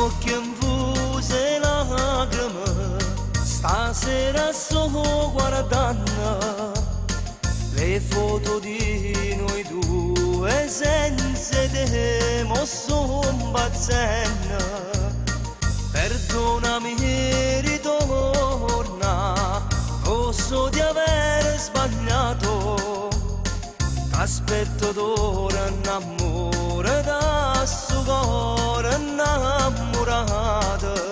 occhi infuse lacrime, stasera sto guardando le foto di noi due senza te, mo sto impazzendo. Perdonami, ritorna, lo so di aver sbagliato. Aspetto d'ora innamore da sto cuore innamorato.